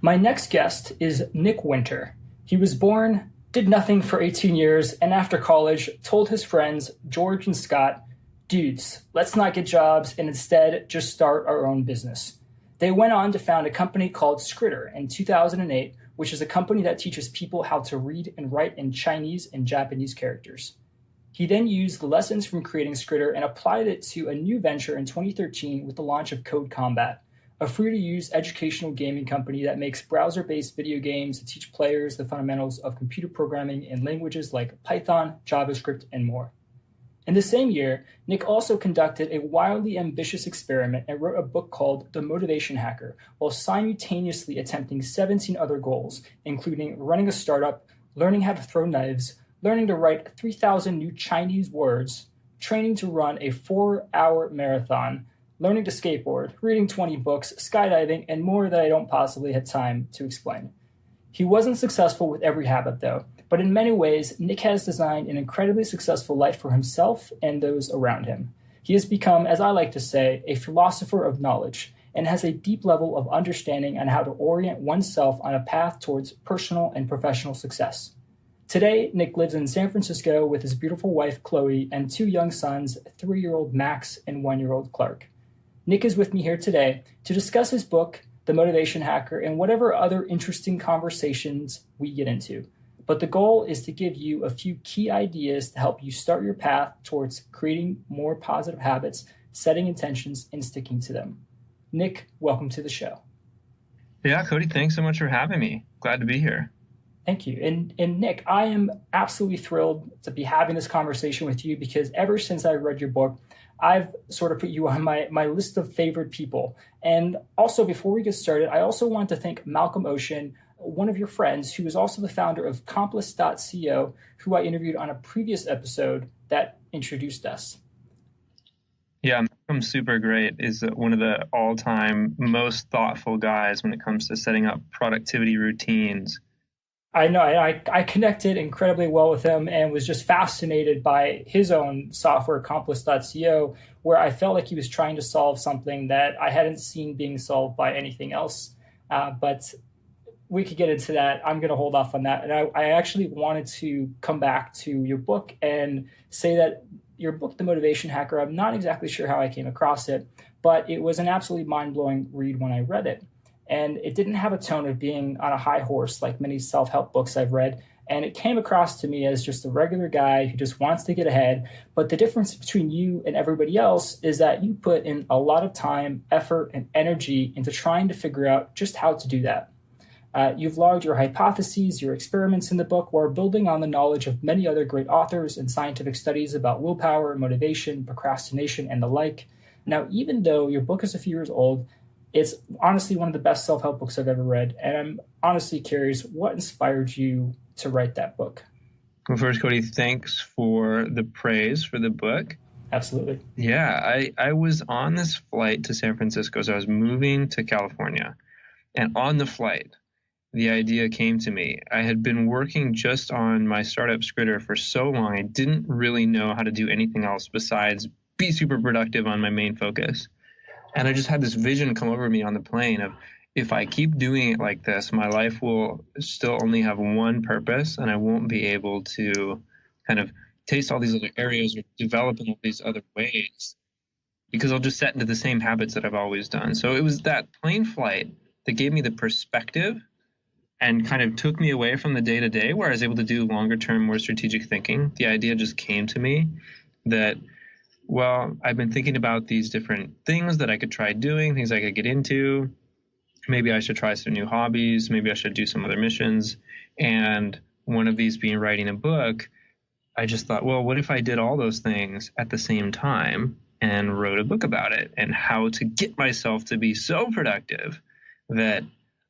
My next guest is Nick Winter. He was born, did nothing for 18 years, and after college told his friends, George and Scott, dudes, let's not get jobs and instead just start our own business. They went on to found a company called Skritter in 2008, which is a company that teaches people how to read and write in Chinese and Japanese characters. He then used the lessons from creating Skritter and applied it to a new venture in 2013 with the launch of Code Combat, a free-to-use educational gaming company that makes browser-based video games to teach players the fundamentals of computer programming in languages like Python, JavaScript, and more. In the same year, Nick also conducted a wildly ambitious experiment and wrote a book called The Motivation Hacker, while simultaneously attempting 17 other goals, including running a startup, learning how to throw knives, learning to write 3,000 new Chinese words, training to run a 4-hour marathon, learning to skateboard, reading 20 books, skydiving, and more that I don't possibly have time to explain. He wasn't successful with every habit, though, but in many ways, Nick has designed an incredibly successful life for himself and those around him. He has become, as I like to say, a philosopher of knowledge and has a deep level of understanding on how to orient oneself on a path towards personal and professional success. Today, Nick lives in San Francisco with his beautiful wife, Chloe, and 2 young sons, 3-year-old Max and 1-year-old Clark. Nick is with me here today to discuss his book, The Motivation Hacker, and whatever other interesting conversations we get into. But the goal is to give you a few key ideas to help you start your path towards creating more positive habits, setting intentions, and sticking to them. Nick, welcome to the show. Yeah, Cody, thanks so much for having me. Glad to be here. Thank you. And Nick, I am absolutely thrilled to be having this conversation with you because ever since I read your book, I've sort of put you on my list of favorite people. And also, before we get started, I also want to thank Malcolm Ocean, one of your friends, who is also the founder of Accomplice.co, who I interviewed on a previous episode that introduced us. Yeah, Malcolm's super great. Is one of the all-time most thoughtful guys when it comes to setting up productivity routines. I know I connected incredibly well with him and was just fascinated by his own software, Accomplice.co, where I felt like he was trying to solve something that I hadn't seen being solved by anything else. But we could get into that. I'm going to hold off on that. And I actually wanted to come back to your book and say that your book, The Motivation Hacker, I'm not exactly sure how I came across it, but it was an absolutely mind-blowing read when I read it. And it didn't have a tone of being on a high horse like many self-help books I've read. And it came across to me as just a regular guy who just wants to get ahead. But the difference between you and everybody else is that you put in a lot of time, effort, and energy into trying to figure out just how to do that. You've logged your hypotheses, your experiments in the book, while building on the knowledge of many other great authors and scientific studies about willpower, motivation, procrastination, and the like. Now, even though your book is a few years old, it's honestly one of the best self-help books I've ever read. And I'm honestly curious, what inspired you to write that book? Well, first, Cody, thanks for the praise for the book. Absolutely. Yeah, I was on this flight to San Francisco, so I was moving to California. And on the flight, the idea came to me. I had been working just on my startup Skritter for so long, I didn't really know how to do anything else besides be super productive on my main focus. And I just had this vision come over me on the plane of, if I keep doing it like this, my life will still only have one purpose, and I won't be able to kind of taste all these other areas or develop in all these other ways because I'll just set into the same habits that I've always done. So it was that plane flight that gave me the perspective and kind of took me away from the day-to-day where I was able to do longer-term, more strategic thinking. The idea just came to me that, well, I've been thinking about these different things that I could try doing, things I could get into. Maybe I should try some new hobbies. Maybe I should do some other missions. And one of these being writing a book, I just thought, well, what if I did all those things at the same time and wrote a book about it and how to get myself to be so productive that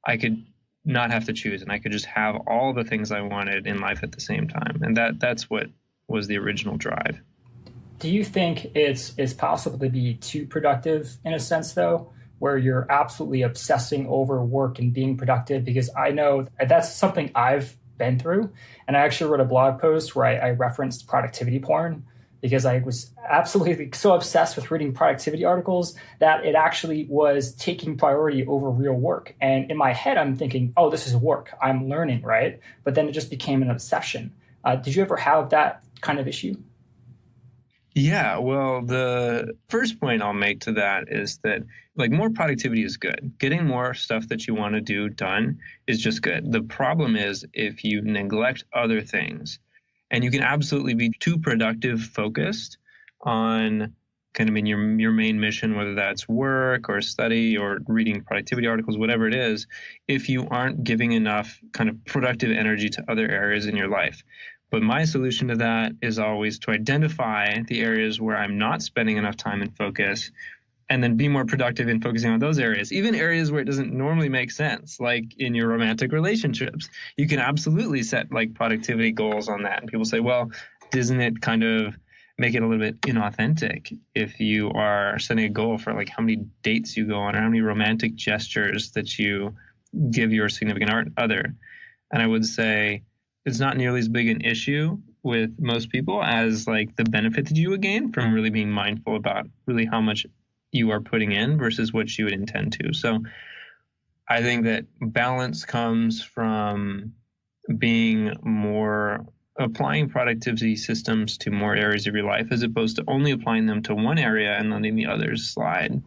I could not have to choose and I could just have all the things I wanted in life at the same time. And that's what was the original drive. Do you think it's possible to be too productive in a sense, though, where you're absolutely obsessing over work and being productive? Because I know that's something I've been through. And I actually wrote a blog post where I referenced productivity porn because I was absolutely so obsessed with reading productivity articles that it actually was taking priority over real work. And in my head, I'm thinking, oh, this is work. I'm learning, right? But then it just became an obsession. Did you ever have that kind of issue? Yeah, well, the first point I'll make to that is that like more productivity is good. Getting more stuff that you want to do done is just good. The problem is if you neglect other things, and you can absolutely be too productive focused on kind of in your main mission, whether that's work or study or reading productivity articles, whatever it is, if you aren't giving enough kind of productive energy to other areas in your life. But my solution to that is always to identify the areas where I'm not spending enough time and focus, and then be more productive in focusing on those areas, even areas where it doesn't normally make sense, like in your romantic relationships. You can absolutely set like productivity goals on that. And people say, well, doesn't it kind of make it a little bit inauthentic if you are setting a goal for like how many dates you go on or how many romantic gestures that you give your significant other? And I would say it's not nearly as big an issue with most people as like the benefit that you would gain from really being mindful about really how much you are putting in versus what you would intend to. So I think that balance comes from being more applying productivity systems to more areas of your life as opposed to only applying them to one area and letting the others slide.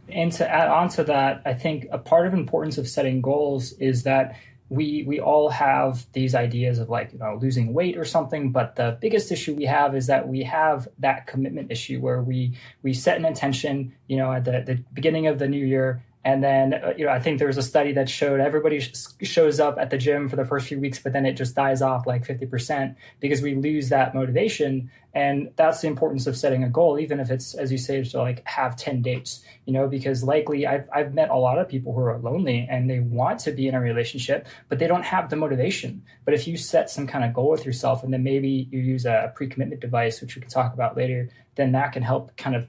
And to add on to that, I think a part of importance of setting goals is that we all have these ideas of like, losing weight or something, but the biggest issue we have is that we have that commitment issue where we set an intention, at the beginning of the new year. And then, I think there was a study that showed everybody shows up at the gym for the first few weeks, but then it just dies off like 50% because we lose that motivation. And that's the importance of setting a goal, even if it's, as you say, to like have 10 dates, because likely I've met a lot of people who are lonely and they want to be in a relationship, but they don't have the motivation. But if you set some kind of goal with yourself and then maybe you use a pre-commitment device, which we can talk about later, then that can help kind of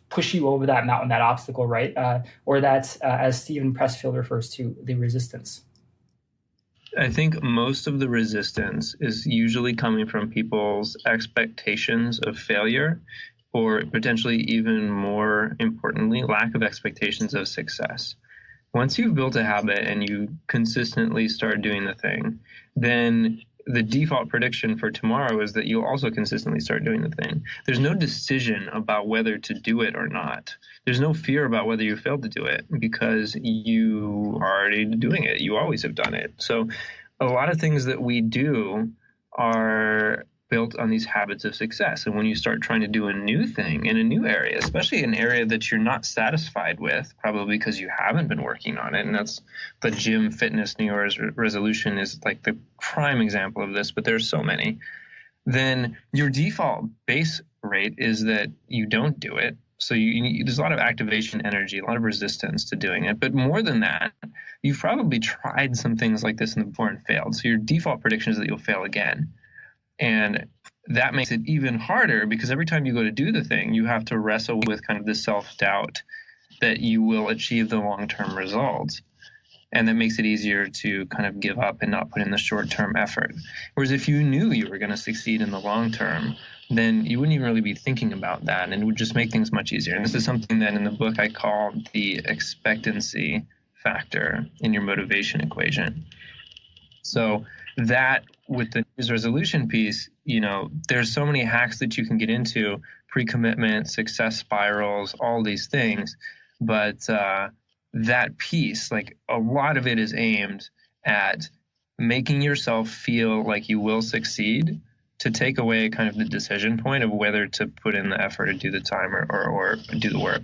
push you over that mountain, that obstacle, right? Or that's, as Stephen Pressfield refers to, the resistance. I think most of the resistance is usually coming from people's expectations of failure, or potentially even more importantly, lack of expectations of success. Once you've built a habit and you consistently start doing the thing, then the default prediction for tomorrow is that you'll also consistently start doing the thing. There's no decision about whether to do it or not. There's no fear about whether you failed to do it because you are already doing it. You always have done it. So a lot of things that we do are built on these habits of success. And when you start trying to do a new thing in a new area, especially an area that you're not satisfied with, probably because you haven't been working on it, and that's the gym, fitness, New Year's resolution is like the prime example of this, but there's so many, then your default base rate is that you don't do it. So there's a lot of activation energy, a lot of resistance to doing it. But more than that, you've probably tried some things like this before and failed. So your default prediction is that you'll fail again. And that makes it even harder because every time you go to do the thing, you have to wrestle with kind of the self-doubt that you will achieve the long-term results. And that makes it easier to kind of give up and not put in the short-term effort. Whereas if you knew you were going to succeed in the long term, then you wouldn't even really be thinking about that, and it would just make things much easier. And this is something that in the book I call the expectancy factor in your motivation equation. So that with the New Year's resolution piece, there's so many hacks that you can get into, pre-commitment, success spirals, all these things. But that piece, like a lot of it is aimed at making yourself feel like you will succeed, to take away kind of the decision point of whether to put in the effort or do the time or do the work.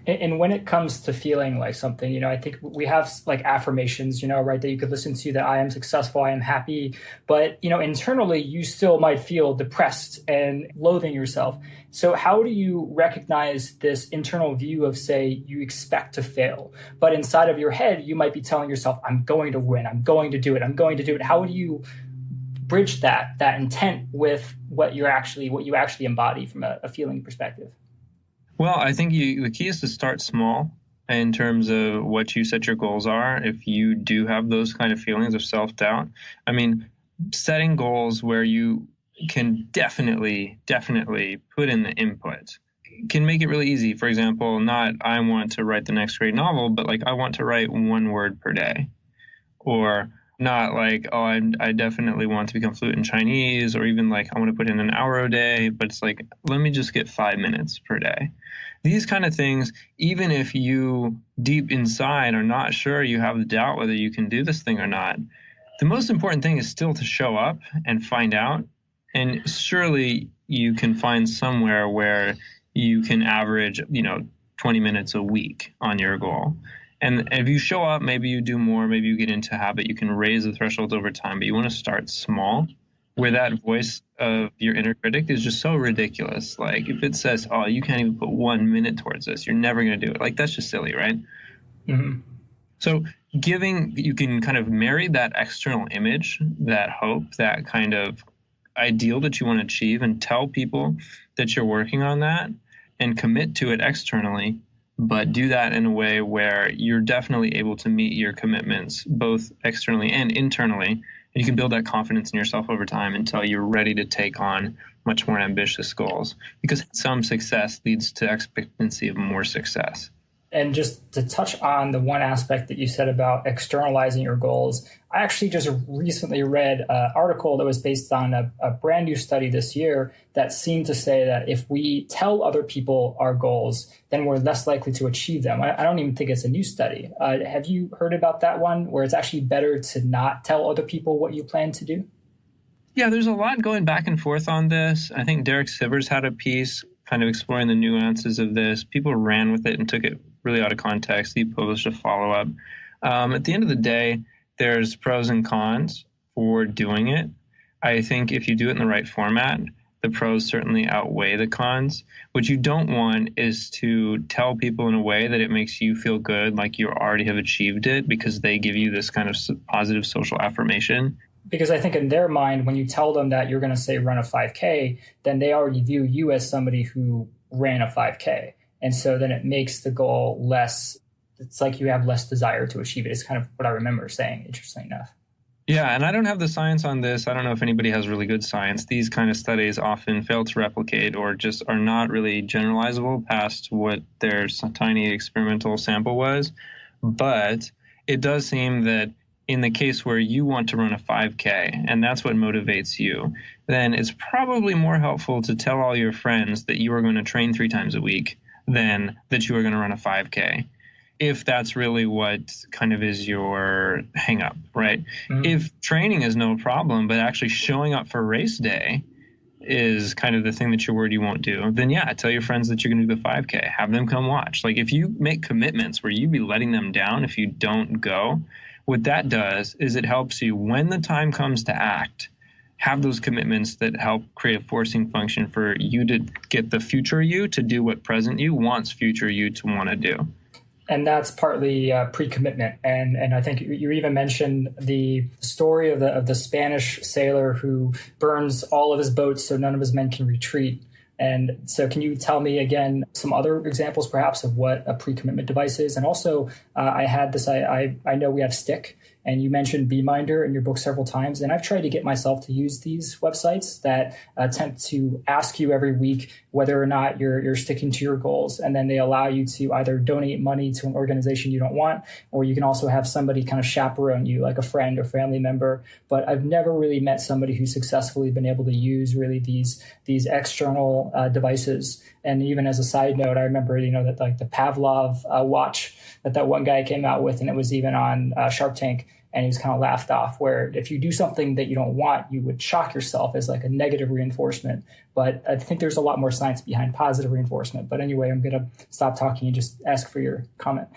And when it comes to feeling like something, I think we have like affirmations, right, that you could listen to, that I am successful, I am happy. But, internally, you still might feel depressed and loathing yourself. So how do you recognize this internal view of, say, you expect to fail, but inside of your head, you might be telling yourself, I'm going to win, I'm going to do it, I'm going to do it. How do you bridge that intent with what you actually embody from a feeling perspective? Well, I think the key is to start small in terms of what you set your goals are. If you do have those kind of feelings of self-doubt, I mean, setting goals where you can definitely put in the input, can make it really easy. For example, not I want to write the next great novel, but like I want to write 1 word per day. Or not like, oh, I definitely want to become fluent in Chinese, or even like I want to put in an hour a day, but it's like, let me just get 5 minutes per day. These kind of things, even if you deep inside are not sure, you have the doubt whether you can do this thing or not, the most important thing is still to show up and find out. And surely you can find somewhere where you can average, 20 minutes a week on your goal. And if you show up, maybe you do more, maybe you get into habit, you can raise the thresholds over time, but you want to start small, where that voice of your inner critic is just so ridiculous. Like if it says, oh, you can't even put 1 minute towards this, you're never going to do it. Like that's just silly, right? Mm-hmm. So you can kind of marry that external image, that hope, that kind of ideal that you want to achieve, and tell people that you're working on that and commit to it externally, but do that in a way where you're definitely able to meet your commitments, both externally and internally. And you can build that confidence in yourself over time until you're ready to take on much more ambitious goals, because some success leads to expectancy of more success. And just to touch on the one aspect that you said about externalizing your goals, I actually just recently read an article that was based on a brand new study this year that seemed to say that if we tell other people our goals, then we're less likely to achieve them. I don't even think it's a new study. Have you heard about that one, where it's actually better to not tell other people what you plan to do? Yeah, there's a lot going back and forth on this. I think Derek Sivers had a piece kind of exploring the nuances of this. People ran with it and took it really out of context. He published a follow-up. At the end of the day, there's pros and cons for doing it. I think if you do it in the right format, the pros certainly outweigh the cons. What you don't want is to tell people in a way that it makes you feel good, like you already have achieved it, because they give you this kind of positive social affirmation. Because I think in their mind, when you tell them that you're going to say run a 5K, then they already view you as somebody who ran a 5K. And so then it makes the goal less, it's like you have less desire to achieve it. It's kind of what I remember saying, interestingly enough. Yeah, and I don't have the science on this. I don't know if anybody has really good science. These kind of studies often fail to replicate or just are not really generalizable past what their tiny experimental sample was. But it does seem that in the case where you want to run a 5K and that's what motivates you, then it's probably more helpful to tell all your friends that you are going to train 3 times a week than that you are going to run a 5K, if that's really what kind of is your hang up, right? Mm-hmm. If training is no problem, but actually showing up for race day is kind of the thing that you're worried you won't do, then yeah, tell your friends that you're going to do the 5K. Have them come watch. Like if you make commitments where you be letting them down if you don't go, what that does is it helps you when the time comes to act, have those commitments that help create a forcing function for you to get the future you to do what present you wants future you to want to do. And that's partly pre-commitment. And I think you even mentioned the story of the Spanish sailor who burns all of his boats so none of his men can retreat. And so can you tell me again some other examples perhaps of what a pre-commitment device is? And also I had this, I know we have Stick, and you mentioned BeMinder in your book several times. And I've tried to get myself to use these websites that attempt to ask you every week whether or not you're sticking to your goals. And then they allow you to either donate money to an organization you don't want, or you can also have somebody kind of chaperone you, like a friend or family member. But I've never really met somebody who's successfully been able to use really these external devices. And even as a side note, I remember, that like the Pavlov watch that one guy came out with, and it was even on Shark Tank, and he was kind of laughed off, where if you do something that you don't want, you would shock yourself as like a negative reinforcement. But I think there's a lot more science behind positive reinforcement. But anyway, I'm going to stop talking and just ask for your comment.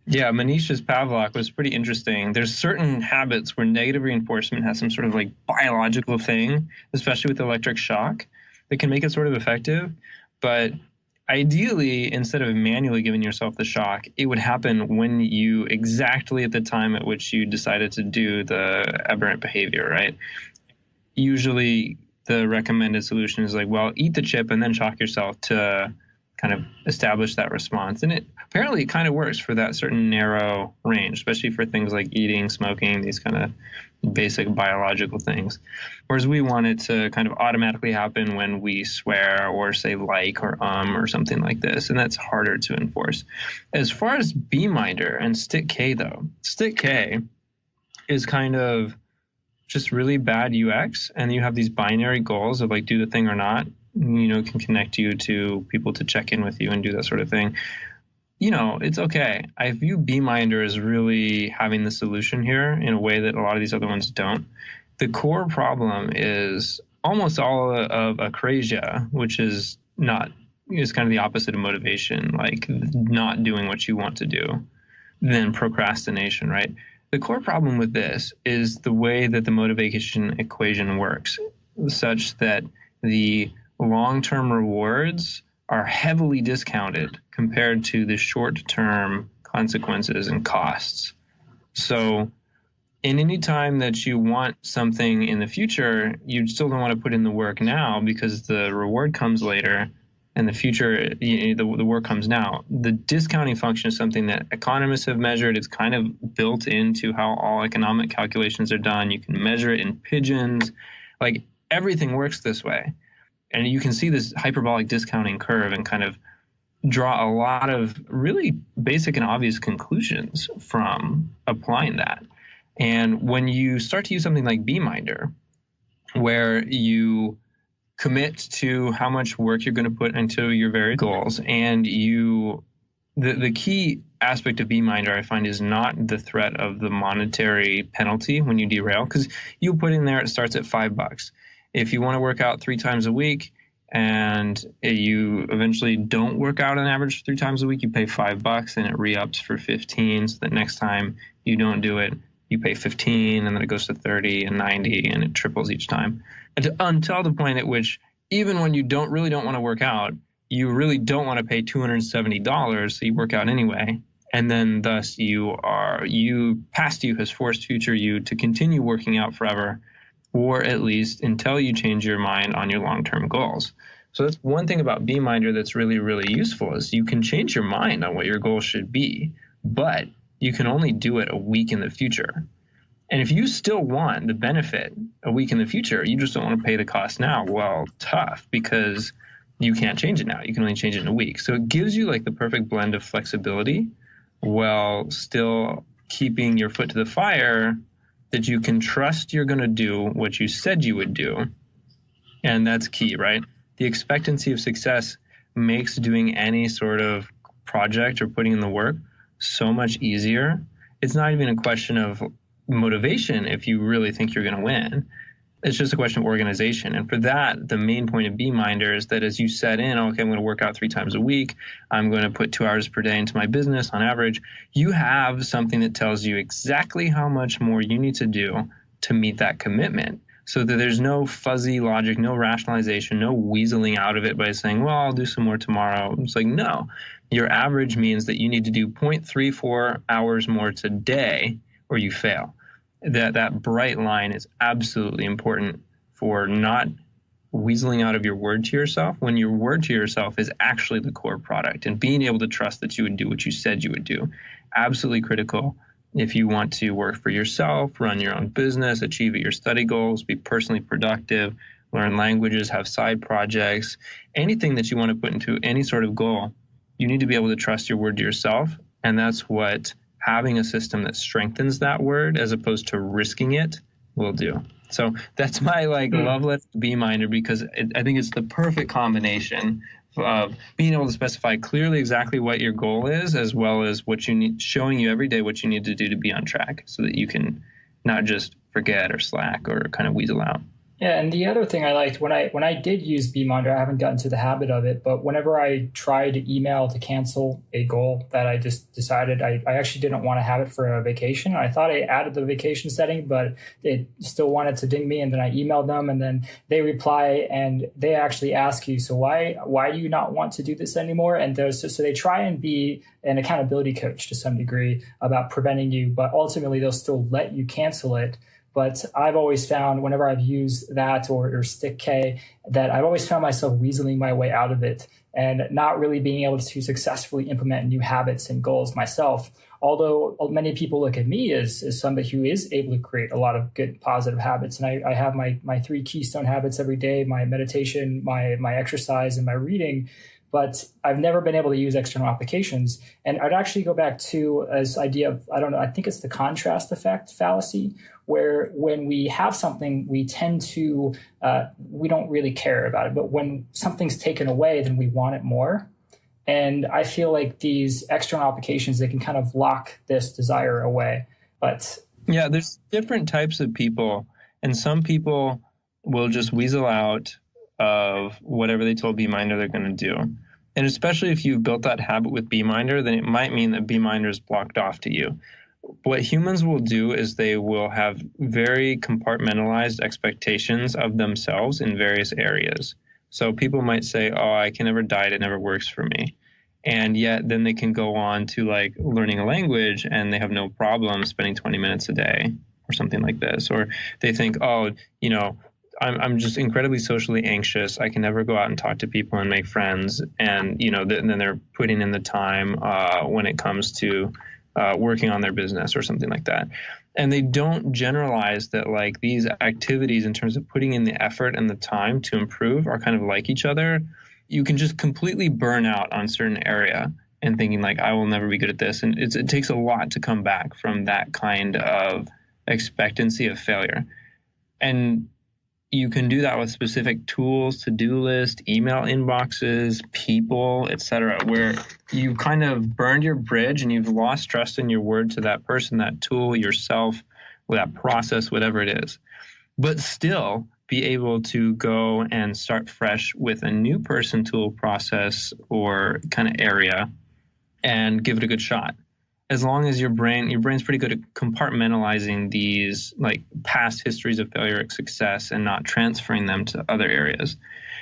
Yeah, Manish's Pavlov was pretty interesting. There's certain habits where negative reinforcement has some sort of like biological thing, especially with electric shock, that can make it sort of effective. But ideally, instead of manually giving yourself the shock, it would happen when you exactly at the time at which you decided to do the aberrant behavior, right? Usually the recommended solution is like, well, eat the chip and then shock yourself to kind of establish that response. And it apparently kind of works for that certain narrow range, especially for things like eating, smoking, these kind of basic biological things. Whereas we want it to kind of automatically happen when we swear or say like or something like this. And that's harder to enforce. As far as BMinder and Stick K though, Stick K is kind of just really bad UX. And you have these binary goals of like do the thing or not. Can connect you to people to check in with you and do that sort of thing. It's okay. I view BMinder as really having the solution here in a way that a lot of these other ones don't. The core problem is almost all of acrasia, which is kind of the opposite of motivation, like not doing what you want to do, than procrastination, right? The core problem with this is the way that the motivation equation works, such that the long-term rewards are heavily discounted compared to the short-term consequences and costs. So in any time that you want something in the future, you still don't want to put in the work now because the reward comes later and the future, the work comes now. The discounting function is something that economists have measured. It's kind of built into how all economic calculations are done. You can measure it in pigeons. Like everything works this way. And you can see this hyperbolic discounting curve and kind of draw a lot of really basic and obvious conclusions from applying that. And when you start to use something like BMinder, where you commit to how much work you're going to put into your various goals, and the key aspect of BMinder, I find, is not the threat of the monetary penalty when you derail, because you put in there, it starts at $5. If you want to work out 3 times a week and you eventually don't work out on average 3 times a week, you pay $5 and it re-ups for 15. So that next time you don't do it, you pay 15 and then it goes to 30 and 90 and it triples each time until the point at which even when you really don't want to work out, you really don't want to pay $270. So you work out anyway. And then thus past you has forced future you to continue working out forever, or at least until you change your mind on your long-term goals. So that's one thing about BMinder that's really, really useful is you can change your mind on what your goal should be, but you can only do it a week in the future. And if you still want the benefit a week in the future, you just don't want to pay the cost now, well, tough, because you can't change it now. You can only change it in a week. So it gives you like the perfect blend of flexibility while still keeping your foot to the fire that you can trust you're going to do what you said you would do. And that's key, right? The expectancy of success makes doing any sort of project or putting in the work so much easier. It's not even a question of motivation if you really think you're going to win. It's just a question of organization. And for that, the main point of BMinder is that as you set in, okay, I'm going to work out 3 times a week, I'm going to put 2 hours per day into my business on average, you have something that tells you exactly how much more you need to do to meet that commitment. So that there's no fuzzy logic, no rationalization, no weaseling out of it by saying, well, I'll do some more tomorrow. It's like, no, your average means that you need to do 0.34 hours more today or you fail. That bright line is absolutely important for not weaseling out of your word to yourself when your word to yourself is actually the core product, and being able to trust that you would do what you said you would do. Absolutely critical if you want to work for yourself, run your own business, achieve your study goals, be personally productive, learn languages, have side projects, anything that you want to put into any sort of goal, you need to be able to trust your word to yourself. And that's what having a system that strengthens that word as opposed to risking it will do. So that's my love letter to BMinder, because I think it's the perfect combination of being able to specify clearly exactly what your goal is, as well as what you need, showing you every day what you need to do to be on track so that you can not just forget or slack or kind of weasel out. Yeah, and the other thing I liked when I did use BMinder, I haven't gotten to the habit of it, but whenever I tried to email to cancel a goal that I just decided I actually didn't want to have it for a vacation. I thought I added the vacation setting, but it still wanted to ding me, and then I emailed them, and then they reply and they actually ask you, so why do you not want to do this anymore? And so they try and be an accountability coach to some degree about preventing you, but ultimately they'll still let you cancel it. But I've always found whenever I've used that or Stick K, that I've always found myself weaseling my way out of it and not really being able to successfully implement new habits and goals myself. Although many people look at me as somebody who is able to create a lot of good positive habits. And I have my 3 keystone habits every day: my meditation, my exercise, and my reading. But I've never been able to use external applications. And I'd actually go back to this idea of, I don't know, I think it's the contrast effect fallacy, where when we have something, we tend to, we don't really care about it. But when something's taken away, then we want it more. And I feel like these external applications, they can kind of lock this desire away. But yeah, there's different types of people. And some people will just weasel out of whatever they told BeMinder they're going to do. And especially if you've built that habit with BeMinder, then it might mean that BeMinder is blocked off to you. What humans will do is they will have very compartmentalized expectations of themselves in various areas. So people might say, oh, I can never diet, it never works for me. And yet then they can go on to like learning a language and they have no problem spending 20 minutes a day or something like this. Or they think, oh, you know, I'm just incredibly socially anxious. I can never go out and talk to people and make friends. And, you know, and then they're putting in the time when it comes to working on their business or something like that. And they don't generalize that like these activities in terms of putting in the effort and the time to improve are kind of like each other. You can just completely burn out on a certain area and thinking like, I will never be good at this. And it takes a lot to come back from that kind of expectancy of failure. And you can do that with specific tools, to-do list, email inboxes, people, etc., where you kind of burned your bridge and you've lost trust in your word to that person, that tool, yourself, that process, whatever it is. But still be able to go and start fresh with a new person, tool, process, or kind of area and give it a good shot. As long as your brain's pretty good at compartmentalizing these like past histories of failure and success and not transferring them to other areas.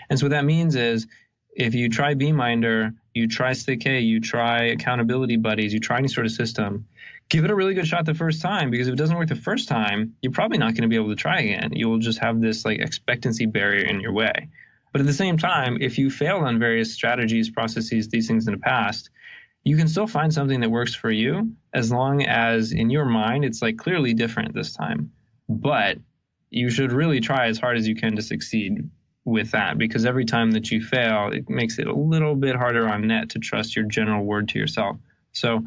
And so what that means is if you try BeMinder, you try Stick K, you try accountability buddies, you try any sort of system, give it a really good shot the first time, because if it doesn't work the first time, you're probably not going to be able to try again. You'll just have this like expectancy barrier in your way. But at the same time, if you failed on various strategies, processes, these things in the past, you can still find something that works for you as long as in your mind it's like clearly different this time. But you should really try as hard as you can to succeed with that, because every time that you fail, it makes it a little bit harder on net to trust your general word to yourself. So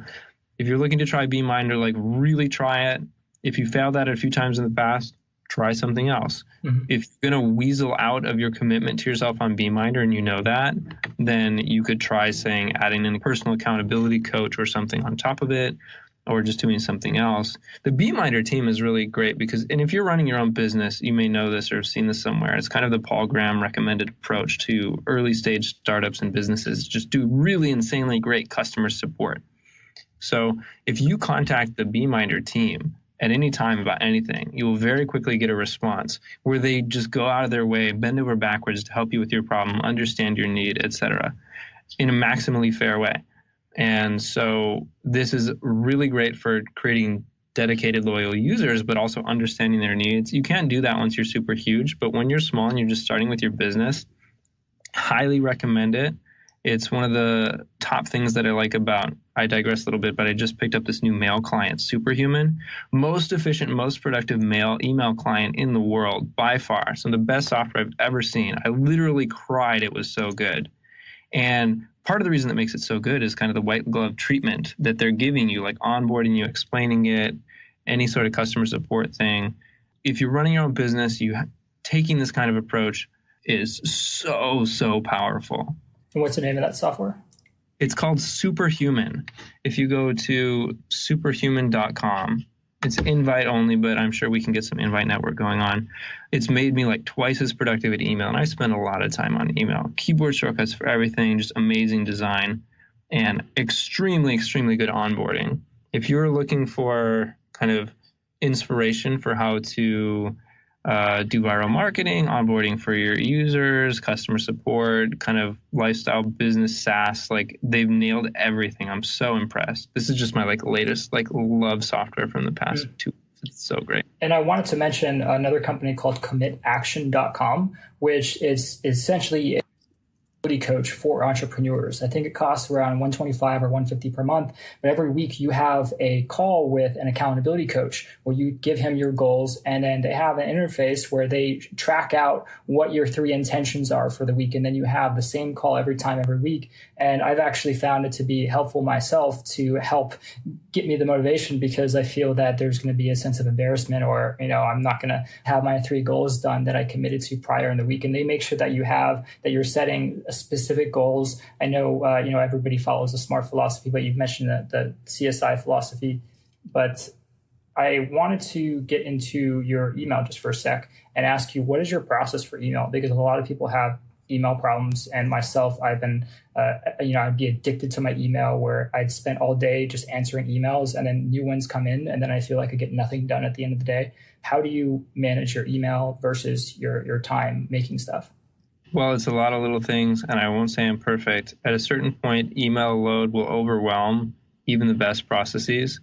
if you're looking to try BeMinder, like really try it. If you failed at it a few times in the past, try something else. Mm-hmm. If you're going to weasel out of your commitment to yourself on BeMinder and you know that, then you could try saying adding in a personal accountability coach or something on top of it, or just doing something else. The BeMinder team is really great because, and if you're running your own business, you may know this or have seen this somewhere. It's kind of the Paul Graham recommended approach to early stage startups and businesses. Just do really insanely great customer support. So if you contact the BeMinder team at any time about anything, you will very quickly get a response where they just go out of their way, bend over backwards to help you with your problem, understand your need, etc., in a maximally fair way. And so this is really great for creating dedicated, loyal users, but also understanding their needs. You can't do that once you're super huge, but when you're small and you're just starting with your business, highly recommend it. It's one of the top things that I like about, I digress a little bit, but I just picked up this new mail client, Superhuman. Most efficient, most productive email client in the world by far. Some of the best software I've ever seen. I literally cried. It was so good. And part of the reason that makes it so good is kind of the white glove treatment that they're giving you, like onboarding you, explaining it, any sort of customer support thing. If you're running your own business, taking this kind of approach is so, so powerful. And what's the name of that software? It's called Superhuman. If you go to superhuman.com, it's invite only, but I'm sure we can get some invite network going on. It's made me like twice as productive at email, and I spend a lot of time on email. Keyboard shortcuts for everything, just amazing design, and extremely, extremely good onboarding. If you're looking for kind of inspiration for how to do viral marketing, onboarding for your users, customer support, kind of lifestyle business SaaS, like they've nailed everything. I'm so impressed. This is just my like latest like love software from the past It's so great. And I wanted to mention another company called commitaction.com, which is essentially coach for entrepreneurs. I think it costs around $125 or $150 per month, but every week you have a call with an accountability coach where you give him your goals, and then they have an interface where they track out what your 3 intentions are for the week, and then you have the same call every week. And I've actually found it to be helpful myself to help get me the motivation, because I feel that there's going to be a sense of embarrassment, or I'm not going to have my 3 goals done that I committed to prior in the week. And they make sure that you're setting specific goals. I know everybody follows the SMART philosophy, but you've mentioned the CSI philosophy. But I wanted to get into your email just for a sec and ask you, what is your process for email? Because a lot of people have email problems, and myself, I've been, I'd be addicted to my email, where I'd spend all day just answering emails, and then new ones come in, and then I feel like I get nothing done at the end of the day. How do you manage your email versus your time making stuff? Well, it's a lot of little things, and I won't say I'm perfect. At a certain point, email load will overwhelm even the best processes,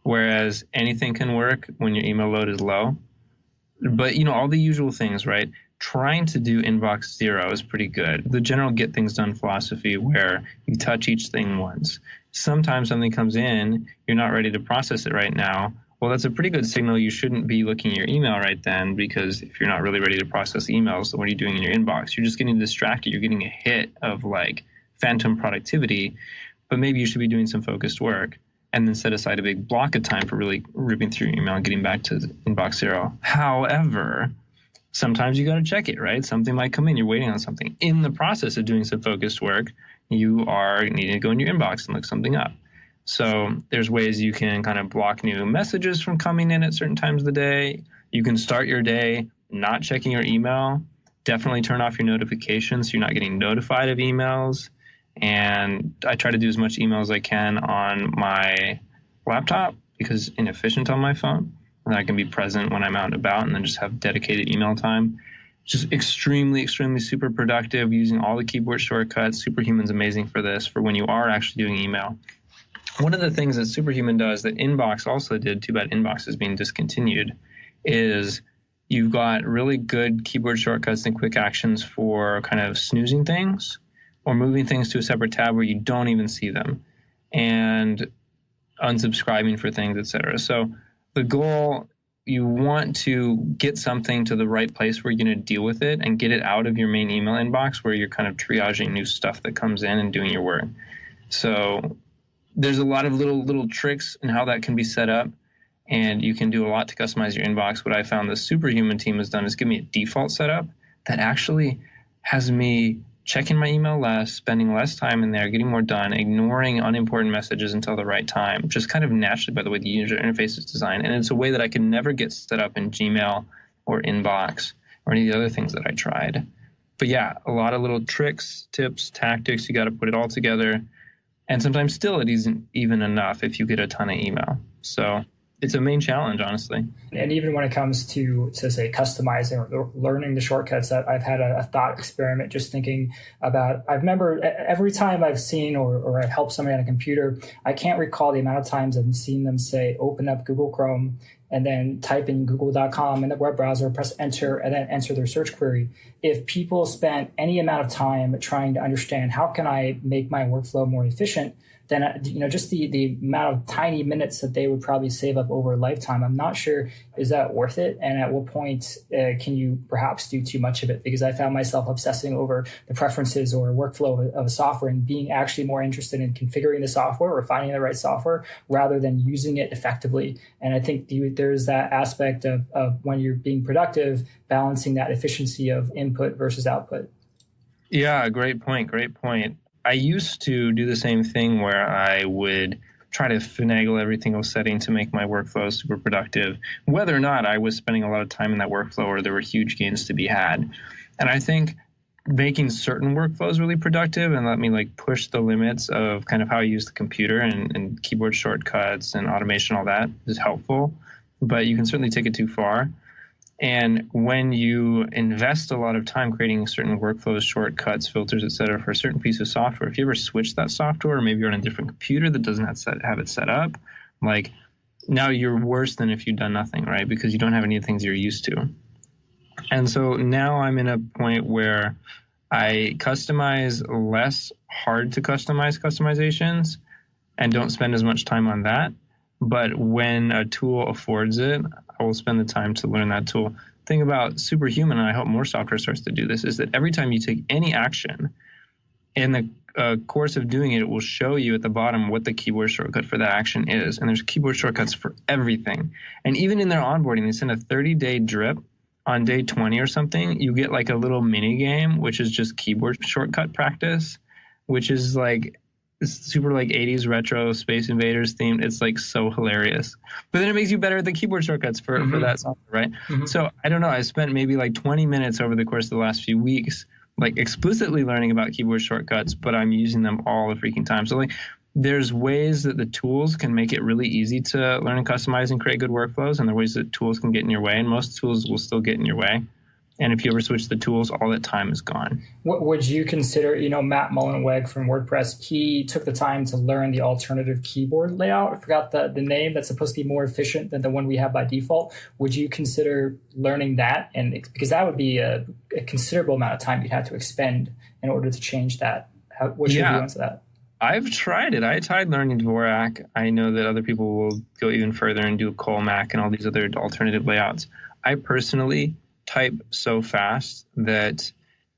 whereas anything can work when your email load is low. But, all the usual things, right? Trying to do inbox zero is pretty good. The general get things done philosophy, where you touch each thing once. Sometimes something comes in, you're not ready to process it right now. Well, that's a pretty good signal you shouldn't be looking at your email right then, because if you're not really ready to process emails, then what are you doing in your inbox? You're just getting distracted. You're getting a hit of phantom productivity, but maybe you should be doing some focused work, and then set aside a big block of time for really ripping through your email and getting back to inbox zero. However, sometimes you got to check it, right? Something might come in. You're waiting on something. In the process of doing some focused work, you are needing to go in your inbox and look something up. So there's ways you can kind of block new messages from coming in at certain times of the day. You can start your day not checking your email. Definitely turn off your notifications so you're not getting notified of emails. And I try to do as much email as I can on my laptop, because it's inefficient on my phone. And I can be present when I'm out and about, and then just have dedicated email time. Just extremely, extremely super productive, using all the keyboard shortcuts. Superhuman's amazing for this, for when you are actually doing email. One of the things that Superhuman does that Inbox also did, too bad Inbox is being discontinued, is you've got really good keyboard shortcuts and quick actions for kind of snoozing things or moving things to a separate tab where you don't even see them, and unsubscribing for things, etc. So the goal, you want to get something to the right place where you're going to deal with it and get it out of your main email inbox, where you're kind of triaging new stuff that comes in and doing your work. So there's a lot of little tricks in how that can be set up, and you can do a lot to customize your inbox. What I found the Superhuman team has done is give me a default setup that actually has me checking my email less, spending less time in there, getting more done, ignoring unimportant messages until the right time, just kind of naturally by the way the user interface is designed. And it's a way that I can never get set up in Gmail or Inbox or any of the other things that I tried. But yeah, a lot of little tricks, tips, tactics. You got to put it all together. And sometimes still it isn't even enough if you get a ton of email. So it's a main challenge, honestly. And even when it comes to say, customizing or learning the shortcuts, I've had a thought experiment just thinking about, I remember every time I've seen or I've helped somebody on a computer, I can't recall the amount of times I've seen them say, open up Google Chrome and then type in google.com in the web browser, press enter, and then enter their search query. If people spent any amount of time trying to understand how can I make my workflow more efficient, then just the amount of tiny minutes that they would probably save up over a lifetime, I'm not sure, is that worth it? And at what point can you perhaps do too much of it? Because I found myself obsessing over the preferences or workflow of a software and being actually more interested in configuring the software or finding the right software rather than using it effectively. And I think there's that aspect of when you're being productive, balancing that efficiency of input versus output. Yeah, great point. I used to do the same thing where I would try to finagle every single setting to make my workflow super productive, whether or not I was spending a lot of time in that workflow or there were huge gains to be had. And I think making certain workflows really productive and let me push the limits of kind of how I use the computer and keyboard shortcuts and automation, all that is helpful, but you can certainly take it too far. And when you invest a lot of time creating certain workflows, shortcuts, filters, et cetera, for a certain piece of software, if you ever switch that software, or maybe you're on a different computer that doesn't have it set up, now you're worse than if you'd done nothing, right? Because you don't have any of the things you're used to. And so now I'm in a point where I customize less hard to customize customizations and don't spend as much time on that. But when a tool affords it, I will spend the time to learn that tool. The thing about Superhuman, and I hope more software starts to do this, is that every time you take any action, in the course of doing it, it will show you at the bottom what the keyboard shortcut for that action is. And there's keyboard shortcuts for everything. And even in their onboarding, they send a 30-day drip. On day 20 or something, you get like a little mini game, which is just keyboard shortcut practice, which is like super like 80s retro Space Invaders themed. It's like so hilarious. But then it makes you better at the keyboard shortcuts for that software, right? Mm-hmm. So I don't know. I spent maybe like 20 minutes over the course of the last few weeks, like explicitly learning about keyboard shortcuts, but I'm using them all the freaking time. So like there's ways that the tools can make it really easy to learn and customize and create good workflows, and there are ways that tools can get in your way, and most tools will still get in your way. And if you ever switch the tools, all that time is gone. What would you consider, Matt Mullenweg from WordPress, he took the time to learn the alternative keyboard layout. I forgot the name that's supposed to be more efficient than the one we have by default. Would you consider learning that? And because that would be a considerable amount of time you'd have to expend in order to change that. What's your view on that? I've tried it. I tried learning Dvorak. I know that other people will go even further and do Colmac and all these other alternative layouts. I personally type so fast that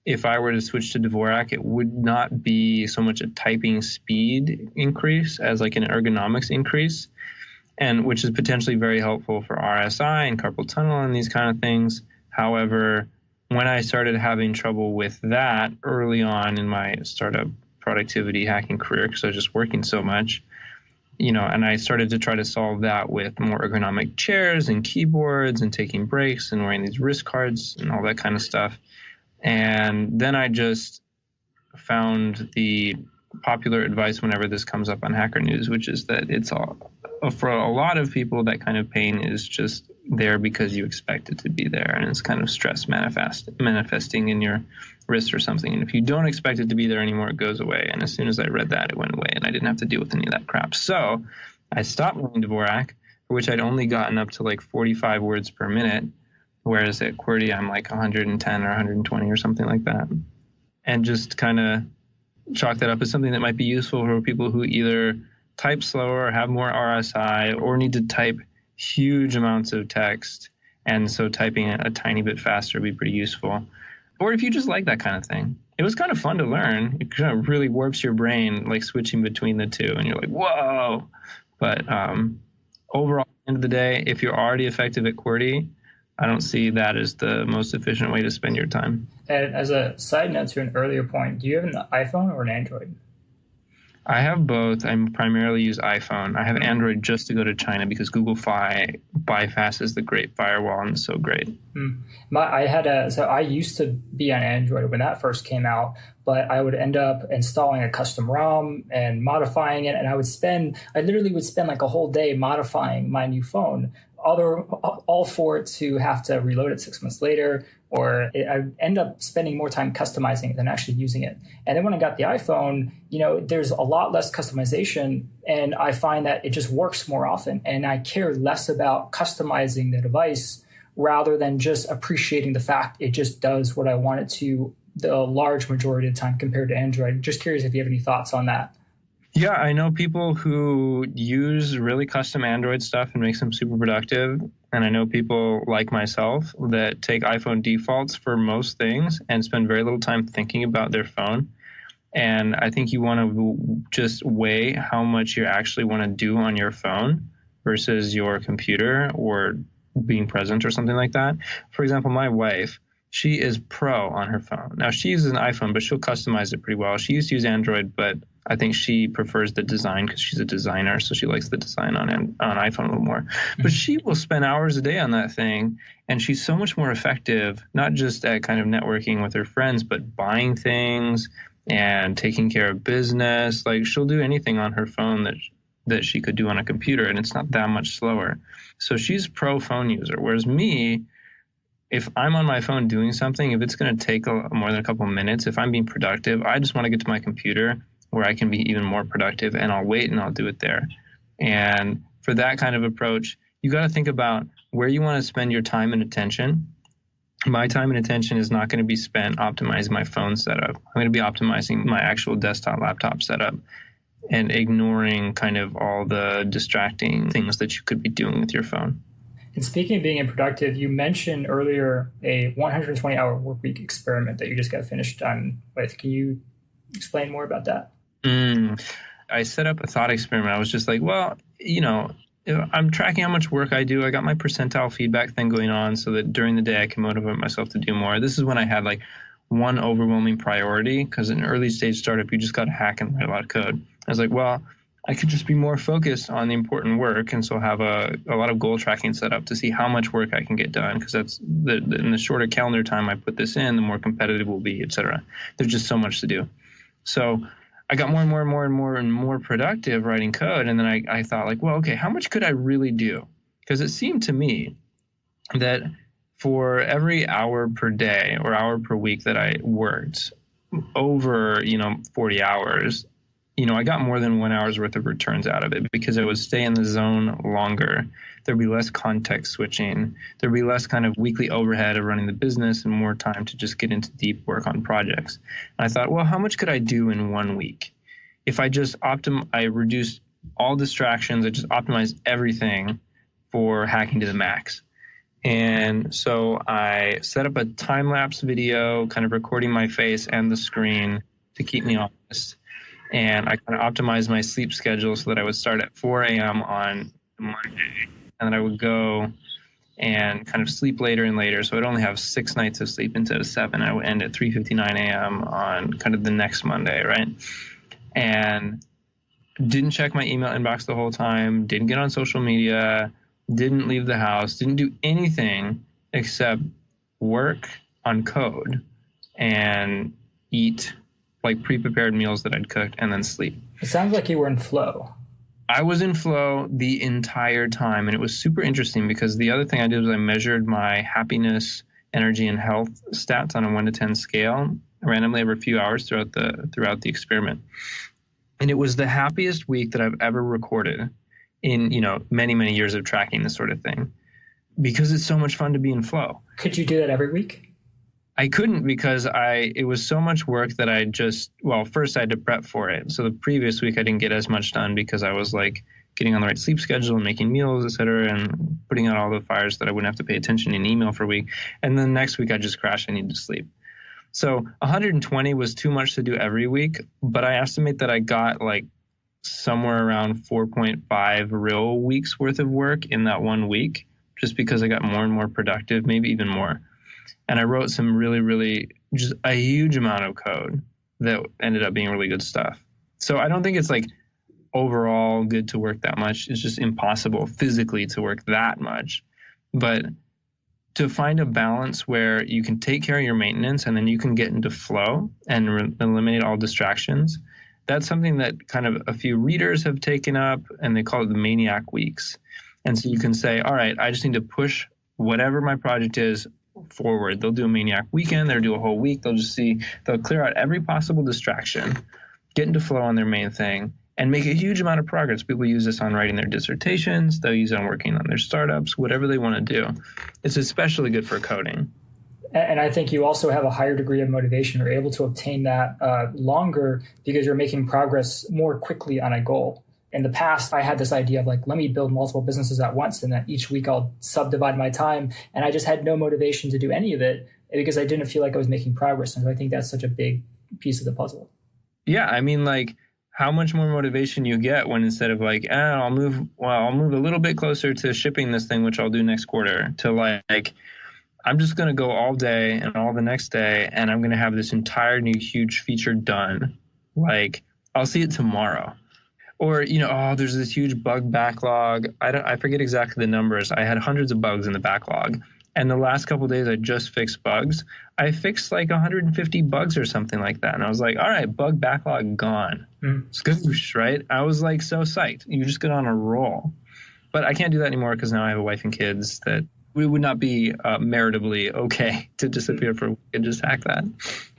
if I were to switch to Dvorak, it would not be so much a typing speed increase as like an ergonomics increase, and which is potentially very helpful for RSI and carpal tunnel and these kind of things. However, when I started having trouble with that early on in my startup productivity hacking career, because I was just working so much, and I started to try to solve that with more ergonomic chairs and keyboards and taking breaks and wearing these wrist guards and all that kind of stuff. And then I just found the popular advice whenever this comes up on Hacker News, which is that it's all, for a lot of people, that kind of pain is just there because you expect it to be there, and it's kind of stress manifesting in your wrist or something. And if you don't expect it to be there anymore, it goes away. And as soon as I read that, it went away, and I didn't have to deal with any of that crap. So I stopped learning Dvorak, for which I'd only gotten up to like 45 words per minute, whereas at QWERTY I'm like 110 or 120 or something like that, and just kind of chalk that up as something that might be useful for people who either type slower or have more RSI or need to type huge amounts of text, and so typing it a tiny bit faster would be pretty useful. Or if you just like that kind of thing. It was kind of fun to learn. It kind of really warps your brain, like switching between the two, and you're like, whoa. But overall, at the end of the day, if you're already effective at QWERTY, I don't see that as the most efficient way to spend your time. And as a side note to an earlier point, do you have an iPhone or an Android? I have both. I primarily use iPhone. I have Android just to go to China because Google Fi bypasses the Great Firewall, and it's so great. I used to be on Android when that first came out, but I would end up installing a custom ROM and modifying it, and I literally would spend like a whole day modifying my new phone, all for it to have to reload it 6 months later, or I end up spending more time customizing it than actually using it. And then when I got the iPhone, there's a lot less customization, and I find that it just works more often, and I care less about customizing the device rather than just appreciating the fact it just does what I want it to the large majority of the time compared to Android. Just curious if you have any thoughts on that. Yeah, I know people who use really custom Android stuff and makes them super productive. And I know people like myself that take iPhone defaults for most things and spend very little time thinking about their phone. And I think you want to just weigh how much you actually want to do on your phone versus your computer or being present or something like that. For example, my wife, she is pro on her phone. Now, she uses an iPhone, but she'll customize it pretty well. She used to use Android, but I think she prefers the design because she's a designer, so she likes the design on iPhone a little more. But she will spend hours a day on that thing, and she's so much more effective, not just at kind of networking with her friends, but buying things and taking care of business. Like, she'll do anything on her phone that she could do on a computer, and it's not that much slower. So she's pro phone user, whereas me, if I'm on my phone doing something, if it's going to take more than a couple of minutes, if I'm being productive, I just want to get to my computer where I can be even more productive, and I'll wait and I'll do it there. And for that kind of approach, you got to think about where you want to spend your time and attention. My time and attention is not going to be spent optimizing my phone setup. I'm going to be optimizing my actual desktop laptop setup and ignoring kind of all the distracting things that you could be doing with your phone. And speaking of being unproductive, you mentioned earlier a 120-hour work week experiment that you just got finished done with. Can you explain more about that? I set up a thought experiment. I was just like, well, I'm tracking how much work I do. I got my percentile feedback thing going on so that during the day I can motivate myself to do more. This is when I had like one overwhelming priority, because in an early stage startup, you just got to hack and write a lot of code. I was like, well, I could just be more focused on the important work, and so have a lot of goal tracking set up to see how much work I can get done, because that's in the shorter calendar time I put this in, the more competitive we'll be, et cetera. There's just so much to do. So I got more and more productive writing code, and then I thought like, well, okay, how much could I really do? Because it seemed to me that for every hour per day or hour per week that I worked over, 40 hours, I got more than 1 hour's worth of returns out of it, because I would stay in the zone longer. There'd be less context switching. There'd be less kind of weekly overhead of running the business and more time to just get into deep work on projects. And I thought, well, how much could I do in 1 week? If I just I reduced all distractions, I just optimized everything for hacking to the max. And so I set up a time-lapse video, kind of recording my face and the screen to keep me honest. And I kind of optimized my sleep schedule so that I would start at 4 a.m. on Monday, and then I would go and kind of sleep later and later. So I'd only have 6 nights of sleep instead of 7. I would end at 3:59 a.m. on kind of the next Monday, right? And didn't check my email inbox the whole time, didn't get on social media, didn't leave the house, didn't do anything except work on code and eat like pre-prepared meals that I'd cooked, and then sleep. It sounds like you were in flow. I was in flow the entire time, and it was super interesting because the other thing I did was I measured my happiness, energy, and health stats on a 1 to 10 scale randomly every few hours throughout the experiment. And it was the happiest week that I've ever recorded in, many, many years of tracking this sort of thing, because it's so much fun to be in flow. Could you do that every week? I couldn't, because it was so much work that first I had to prep for it. So the previous week I didn't get as much done because I was like getting on the right sleep schedule and making meals, et cetera, and putting out all the fires that I wouldn't have to pay attention in email for a week. And then next week I just crashed. I needed to sleep. So 120 was too much to do every week, but I estimate that I got like somewhere around 4.5 real weeks worth of work in that 1 week, just because I got more and more productive, maybe even more. And I wrote some really, really, just a huge amount of code that ended up being really good stuff. So I don't think it's like overall good to work that much. It's just impossible physically to work that much. But to find a balance where you can take care of your maintenance and then you can get into flow and eliminate all distractions, that's something that kind of a few readers have taken up, and they call it the Maniac Weeks. And so you can say, all right, I just need to push whatever my project is forward. They'll do a Maniac weekend. They'll do a whole week. They'll clear out every possible distraction, get into flow on their main thing, and make a huge amount of progress. People use this on writing their dissertations. They'll use it on working on their startups, whatever they want to do. It's especially good for coding. And I think you also have a higher degree of motivation. You're able to obtain that longer because you're making progress more quickly on a goal. In the past, I had this idea of like, let me build multiple businesses at once, and that each week I'll subdivide my time. And I just had no motivation to do any of it because I didn't feel like I was making progress. And so I think that's such a big piece of the puzzle. Yeah. I mean, like, how much more motivation you get when instead of like, I'll move a little bit closer to shipping this thing, which I'll do next quarter, to like, I'm just going to go all day and all the next day, and I'm going to have this entire new huge feature done. Like, I'll see it tomorrow. Or, there's this huge bug backlog. I forget exactly the numbers. I had hundreds of bugs in the backlog. And the last couple of days I just fixed bugs. I fixed like 150 bugs or something like that. And I was like, all right, bug backlog gone. Skoosh, right? I was like so psyched. You just get on a roll. But I can't do that anymore because now I have a wife and kids that we would not be meritably okay to disappear for a week and just hack that.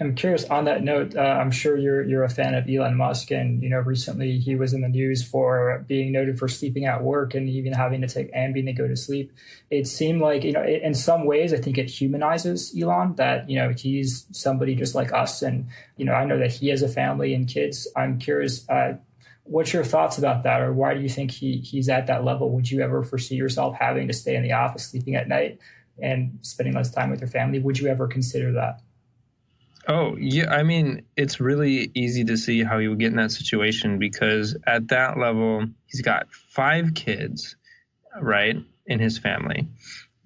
I'm curious on that note, I'm sure you're a fan of Elon Musk, and recently he was in the news for being noted for sleeping at work and even having to take Ambien to go to sleep. It seemed like, in some ways, I think it humanizes Elon, that, he's somebody just like us. And, I know that he has a family and kids. I'm curious, what's your thoughts about that? Or why do you think he's at that level? Would you ever foresee yourself having to stay in the office, sleeping at night and spending less time with your family? Would you ever consider that? Oh, yeah. I mean, it's really easy to see how he would get in that situation, because at that level, he's got 5 kids, right, in his family.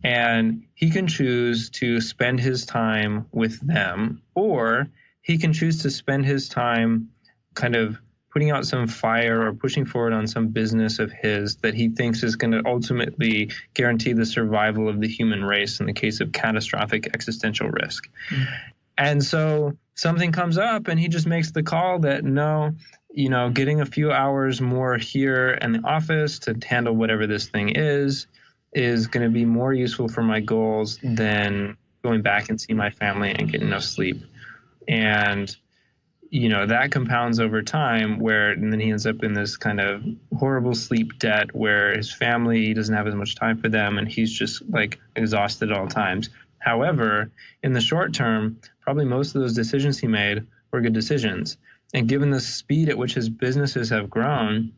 And he can choose to spend his time with them, or he can choose to spend his time kind of putting out some fire or pushing forward on some business of his that he thinks is going to ultimately guarantee the survival of the human race in the case of catastrophic existential risk. Mm-hmm. And so something comes up and he just makes the call that, no, getting a few hours more here in the office to handle whatever this thing is going to be more useful for my goals than going back and see my family and getting enough sleep. And that compounds over time, and then he ends up in this kind of horrible sleep debt where his family, he doesn't have as much time for them, and he's just like exhausted at all times. However, in the short term, probably most of those decisions he made were good decisions. And given the speed at which his businesses have grown,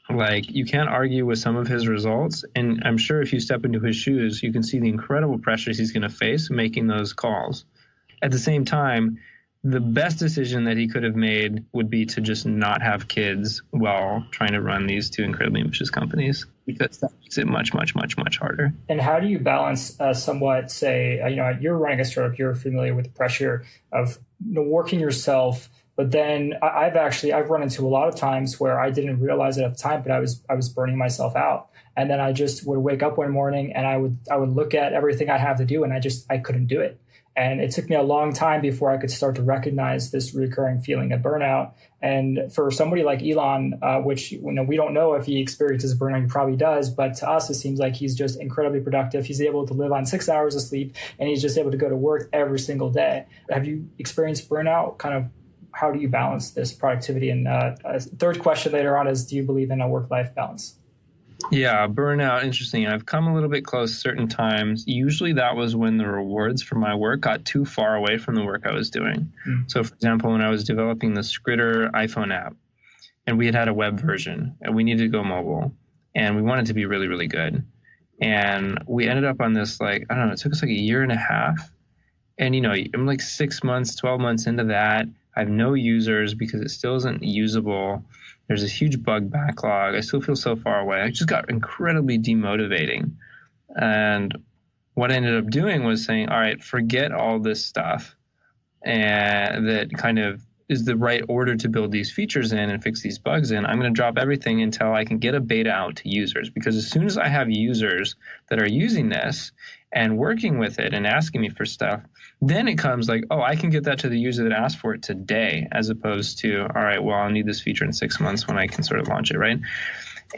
you can't argue with some of his results. And I'm sure if you step into his shoes, you can see the incredible pressures he's going to face making those calls. At the same time, the best decision that he could have made would be to just not have kids while trying to run these 2 incredibly ambitious companies, because that makes it much, much, much, much harder. And how do you balance somewhat, say, you're running a startup, you're familiar with the pressure of working yourself, but then I've run into a lot of times where I didn't realize it at the time, but I was burning myself out. And then I just would wake up one morning and I would look at everything I have to do, and I couldn't do it. And it took me a long time before I could start to recognize this recurring feeling of burnout. And for somebody like Elon, which we don't know if he experiences burnout, he probably does, but to us, it seems like he's just incredibly productive. He's able to live on 6 hours of sleep, and he's just able to go to work every single day. Have you experienced burnout? Kind of, how do you balance this productivity? And a third question later on is, do you believe in a work-life balance? Yeah, burnout, interesting. I've come a little bit close certain times. Usually that was when the rewards for my work got too far away from the work I was doing. So, for example, when I was developing the Skritter iPhone app, and we had a web version, and we needed to go mobile, and we wanted to be really, really good. And we ended up on this, it took us a year and a half. And, I'm 6 months, 12 months into that. I have no users because it still isn't usable. There's this huge bug backlog. I still feel so far away. I just got incredibly demotivating. And what I ended up doing was saying, all right, forget all this stuff, and that kind of is the right order to build these features in and fix these bugs in. I'm going to drop everything until I can get a beta out to users, because as soon as I have users that are using this and working with it and asking me for stuff, then it comes I can get that to the user that asked for it today, as opposed to, all right, well, I'll need this feature in 6 months when I can sort of launch it, right?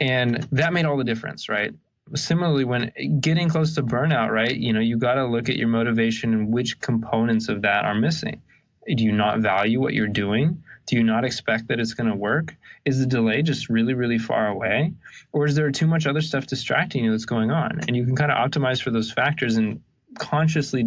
And that made all the difference, right? Similarly, when getting close to burnout, right, you got to look at your motivation and which components of that are missing. Do you not value what you're doing? Do you not expect that it's going to work? Is the delay just really, really far away? Or is there too much other stuff distracting you that's going on? And you can kind of optimize for those factors and consciously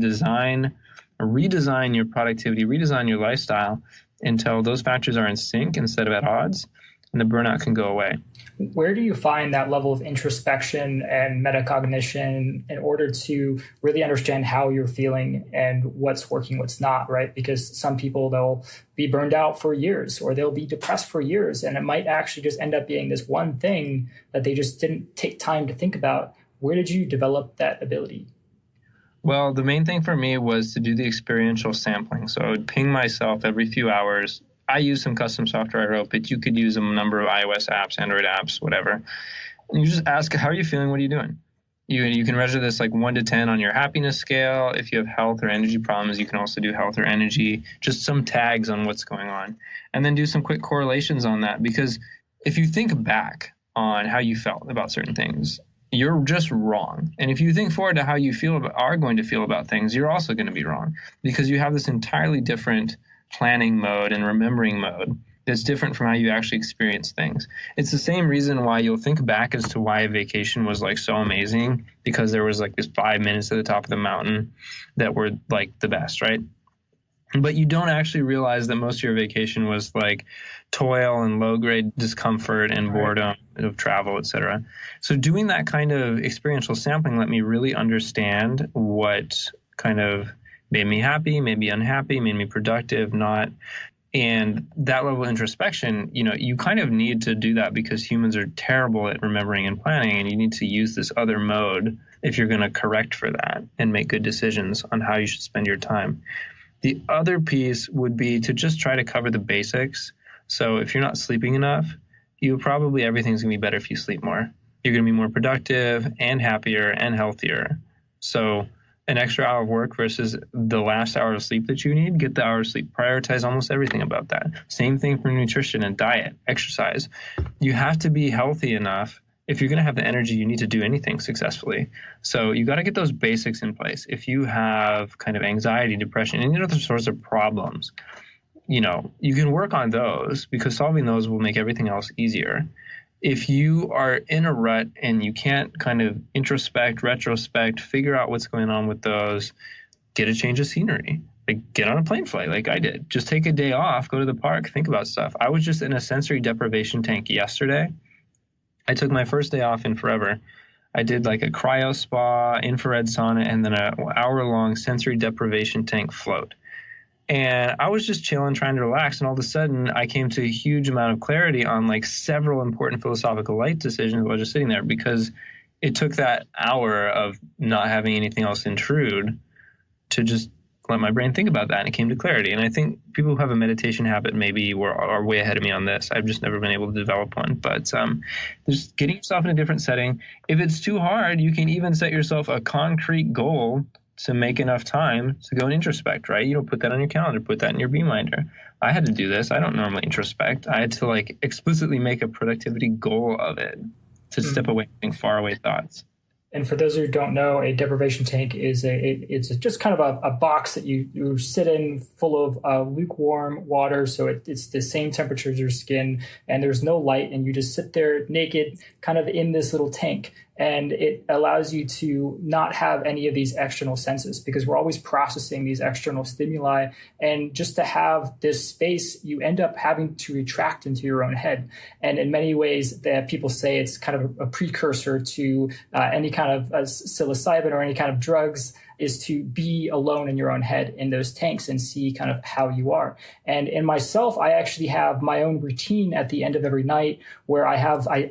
redesign your productivity, redesign your lifestyle until those factors are in sync instead of at odds, and the burnout can go away. Where do you find that level of introspection and metacognition in order to really understand how you're feeling and what's working, what's not, right? Because some people, they'll be burned out for years, or they'll be depressed for years, and it might actually just end up being this one thing that they just didn't take time to think about. Where did you develop that ability? Well, the main thing for me was to do the experiential sampling. So I would ping myself every few hours. I use some custom software I wrote, but you could use a number of iOS apps, Android apps, whatever. And you just ask, how are you feeling? What are you doing? You can measure this 1 to 10 on your happiness scale. If you have health or energy problems, you can also do health or energy, just some tags on what's going on. And then do some quick correlations on that. Because if you think back on how you felt about certain things, you're just wrong. And if you think forward to how you are going to feel about things, you're also going to be wrong, because you have this entirely different planning mode and remembering mode that's different from how you actually experience things. It's the same reason why you'll think back as to why a vacation was like so amazing, because there was like this 5 minutes at the top of the mountain that were like the best, right? But you don't actually realize that most of your vacation was like toil and low-grade discomfort and boredom of travel, etc. So doing that kind of experiential sampling let me really understand what kind of made me happy, made me unhappy, made me productive, not. And that level of introspection, you kind of need to do that because humans are terrible at remembering and planning, and you need to use this other mode if you're going to correct for that and make good decisions on how you should spend your time. The other piece would be to just try to cover the basics. So if you're not sleeping enough, everything's going to be better if you sleep more. You're going to be more productive and happier and healthier. So an extra hour of work versus the last hour of sleep that you need, get the hour of sleep. Prioritize almost everything about that. Same thing for nutrition and diet, exercise. You have to be healthy enough. If you're going to have the energy you need to do anything successfully. So you got to get those basics in place. If you have kind of anxiety, depression, any other sorts of problems, you can work on those, because solving those will make everything else easier. If you are in a rut and you can't kind of introspect, retrospect, figure out what's going on with those, get a change of scenery. Like, get on a plane flight like I did. Just take a day off, go to the park, think about stuff. I was just in a sensory deprivation tank yesterday. I took my first day off in forever. I did like a cryo spa, infrared sauna, and then an hour-long sensory deprivation tank float. And I was just chilling, trying to relax. And all of a sudden, I came to a huge amount of clarity on like several important philosophical life decisions while just sitting there, because it took that hour of not having anything else intrude to just let my brain think about that, and it came to clarity. And I think people who have a meditation habit maybe are way ahead of me on this. I've just never been able to develop one. But just getting yourself in a different setting. If it's too hard, you can even set yourself a concrete goal to make enough time to go and introspect, right? You don't put that on your calendar, put that in your Beeminder. I had to do this. I don't normally introspect. I had to like explicitly make a productivity goal of it to step away from faraway thoughts. And for those who don't know, a deprivation tank is it's just kind of a box that you sit in, full of lukewarm water. So it's the same temperature as your skin, and there's no light, and you just sit there naked, kind of in this little tank. And it allows you to not have any of these external senses, because we're always processing these external stimuli. And just to have this space, you end up having to retract into your own head. And in many ways, that people say it's kind of a precursor to any kind of psilocybin or any kind of drugs, is to be alone in your own head in those tanks and see kind of how you are. And in myself, I actually have my own routine at the end of every night where I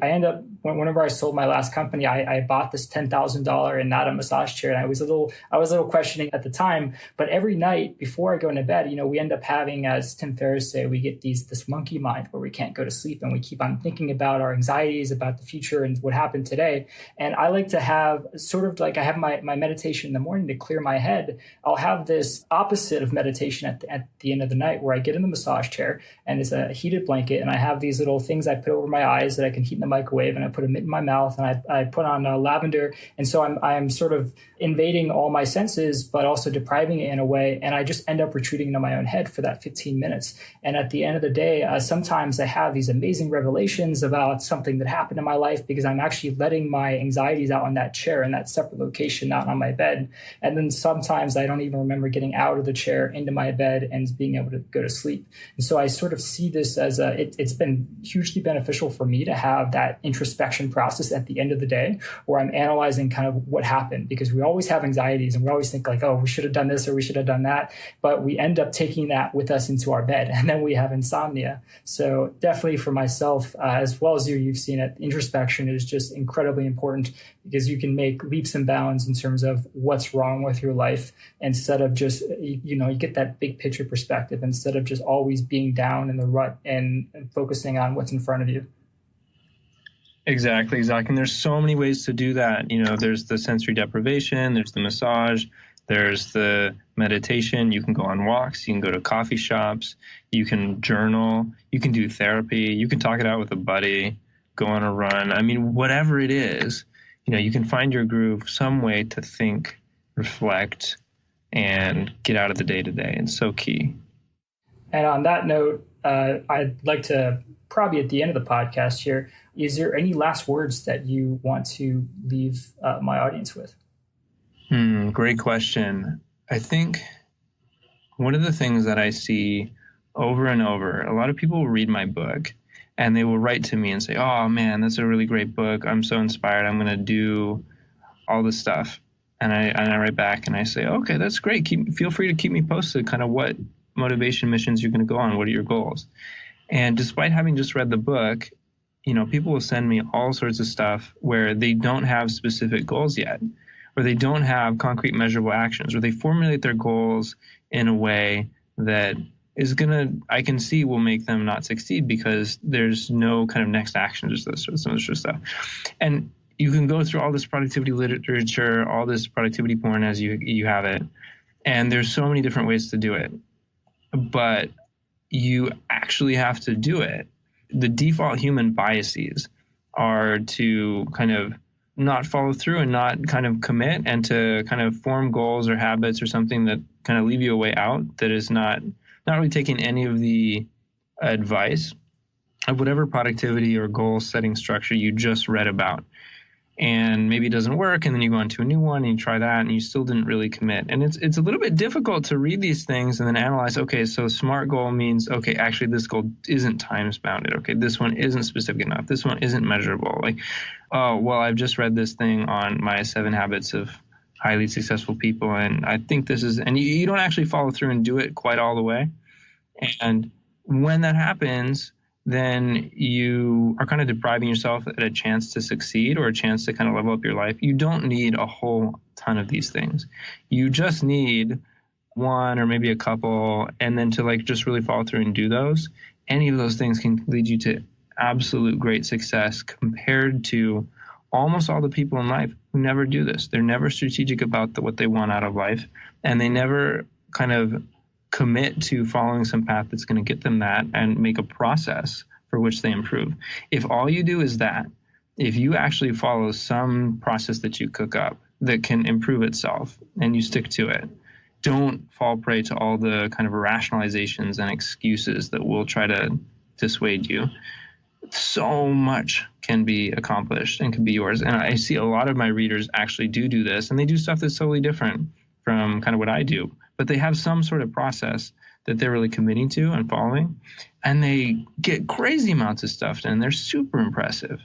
end up, whenever I sold my last company, I bought this $10,000 and not a massage chair. And I was a little questioning at the time, but every night before I go into bed, we end up having, as Tim Ferriss say, we get this monkey mind where we can't go to sleep and we keep on thinking about our anxieties, about the future and what happened today. And I like to have sort of like, I have my meditation in the morning to clear my head. I'll have this opposite of meditation at the end of the night, where I get in the massage chair and it's a heated blanket, and I have these little things I put over my eyes that I can heat in the microwave, and I put a mitt in my mouth, and I put on lavender. And so I'm sort of invading all my senses, but also depriving it in a way. And I just end up retreating into my own head for that 15 minutes. And at the end of the day, sometimes I have these amazing revelations about something that happened in my life, because I'm actually letting my anxieties out on that chair in that separate location, not on my bed. And then sometimes I don't even remember getting out of the chair into my bed and being able to go to sleep. And so I sort of see this as it's been hugely beneficial for me to have that introspection process at the end of the day, where I'm analyzing kind of what happened, because we always have anxieties and we always think like, oh, we should have done this or we should have done that. But we end up taking that with us into our bed, and then we have insomnia. So definitely for myself, as well as you've seen it, introspection is just incredibly important, because you can make leaps and bounds in terms of what's wrong with your life, instead of just, you get that big picture perspective, instead of just always being down in the rut and focusing on what's in front of you. Exactly. And there's so many ways to do that. There's the sensory deprivation, there's the massage, there's the meditation. You can go on walks, you can go to coffee shops, you can journal, you can do therapy, you can talk it out with a buddy, go on a run. I mean, whatever it is, you can find your groove, some way to think, reflect, and get out of the day-to-day. It's so key. And on that note, I'd like to probably at the end of the podcast here, is there any last words that you want to leave my audience with? Great question. I think one of the things that I see over and over, a lot of people will read my book and they will write to me and say, oh man, that's a really great book. I'm so inspired. I'm going to do all this stuff. And I write back and I say, okay, that's great. Feel free to keep me posted, kind of what motivation missions you're going to go on. What are your goals? And despite having just read the book, people will send me all sorts of stuff where they don't have specific goals yet, or they don't have concrete measurable actions, or they formulate their goals in a way that I can see will make them not succeed because there's no kind of next action, just this sort of stuff. And you can go through all this productivity literature, all this productivity porn as you have it, and there's so many different ways to do it. But you actually have to do it. The default human biases are to kind of not follow through and not kind of commit, and to kind of form goals or habits or something that kind of leave you a way out that is not really taking any of the advice of whatever productivity or goal setting structure you just read about. And maybe it doesn't work, and then you go on to a new one and you try that and you still didn't really commit. And it's a little bit difficult to read these things and then analyze, okay, so SMART goal means, okay, actually this goal isn't times bounded. Okay, this one isn't specific enough. This one isn't measurable. Like, oh, well, I've just read this thing on my 7 habits of highly successful people, and I think this is, and you don't actually follow through and do it quite all the way. And when that happens, then you are kind of depriving yourself at a chance to succeed or a chance to kind of level up your life. You don't need a whole ton of these things. You just need one or maybe a couple, and then to just really follow through and do those. Any of those things can lead you to absolute great success compared to almost all the people in life who never do this. They're never strategic about what they want out of life, and they never kind of commit to following some path that's going to get them that and make a process for which they improve. If all you do is that, if you actually follow some process that you cook up that can improve itself and you stick to it, don't fall prey to all the kind of rationalizations and excuses that will try to dissuade you. So much can be accomplished and can be yours. And I see a lot of my readers actually do this, and they do stuff that's totally different from kind of what I do. But they have some sort of process that they're really committing to and following, and they get crazy amounts of stuff done. They're super impressive.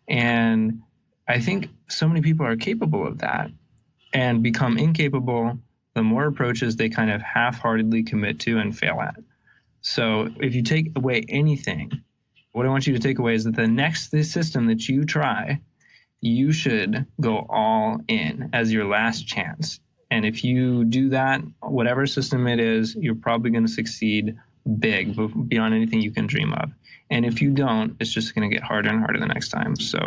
And I think so many people are capable of that and become incapable the more approaches they kind of half-heartedly commit to and fail at. So if you take away anything, what I want you to take away is that the next system that you try, you should go all in as your last chance. And if you do that, whatever system it is, you're probably going to succeed big, beyond anything you can dream of. And if you don't, it's just going to get harder and harder the next time. So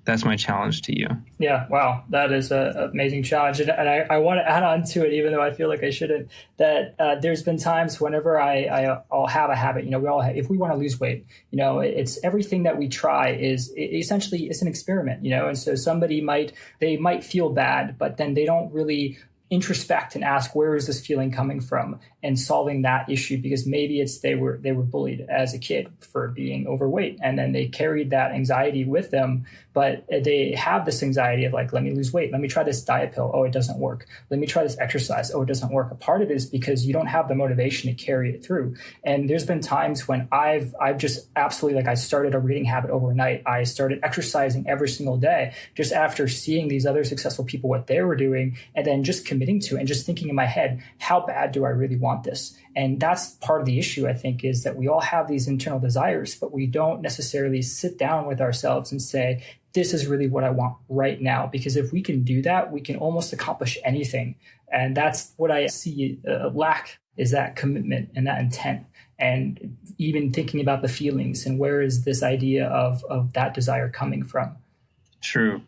that's my challenge to you. Yeah, wow, that is an amazing challenge. And I want to add on to it, even though I feel like I shouldn't, that there's been times whenever I'll have a habit, we all have, if we want to lose weight, it's everything that we try is essentially it's an experiment, and so somebody might feel bad, but then they don't really introspect and ask, where is this feeling coming from, and solving that issue, because maybe it's they were bullied as a kid for being overweight, and then they carried that anxiety with them. But they have this anxiety of let me lose weight, let me try this diet pill, oh, it doesn't work, let me try this exercise, oh, it doesn't work. A part of it is because you don't have the motivation to carry it through. And there's been times when I've just absolutely, I started a reading habit overnight. I started exercising every single day just after seeing these other successful people, what they were doing, and then just committing to it and just thinking in my head, how bad do I really want this? And that's part of the issue, I think, is that we all have these internal desires, but we don't necessarily sit down with ourselves and say, this is really what I want right now. Because if we can do that, we can almost accomplish anything. And that's what I see lack, is that commitment and that intent. And even thinking about the feelings and where is this idea of that desire coming from? True.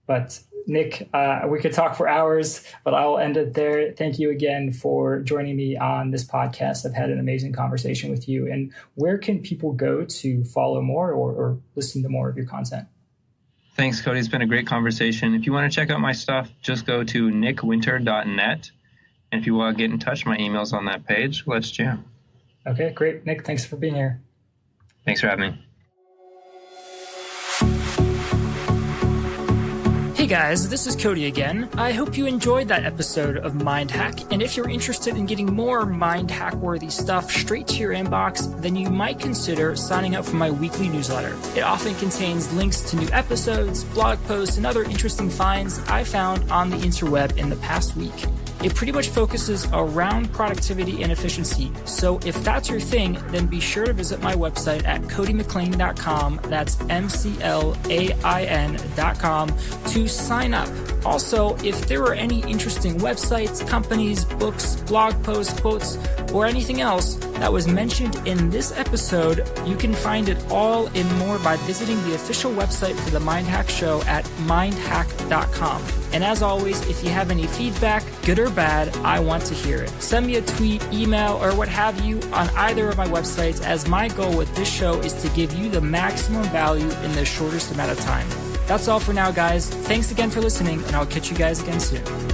But Nick, we could talk for hours, but I'll end it there. Thank you again for joining me on this podcast. I've had an amazing conversation with you. And where can people go to follow more or listen to more of your content? Thanks, Cody. It's been a great conversation. If you want to check out my stuff, just go to nickwinter.net. And if you want to get in touch, my email's on that page. Let's jam. Okay, great. Nick, thanks for being here. Thanks for having me. Hey guys, this is Cody again. I hope you enjoyed that episode of MindHack, and if you're interested in getting more MindHack-worthy stuff straight to your inbox, then you might consider signing up for my weekly newsletter. It often contains links to new episodes, blog posts, and other interesting finds I found on the interweb in the past week. It pretty much focuses around productivity and efficiency. So if that's your thing, then be sure to visit my website at codymclain.com. That's MCLAIN.com to sign up. Also, if there are any interesting websites, companies, books, blog posts, quotes, or anything else that was mentioned in this episode, you can find it all and more by visiting the official website for the MindHack Show at mindhack.com. And as always, if you have any feedback, good or bad, I want to hear it. Send me a tweet, email, or what have you on either of my websites, as my goal with this show is to give you the maximum value in the shortest amount of time. That's all for now, guys. Thanks again for listening, and I'll catch you guys again soon.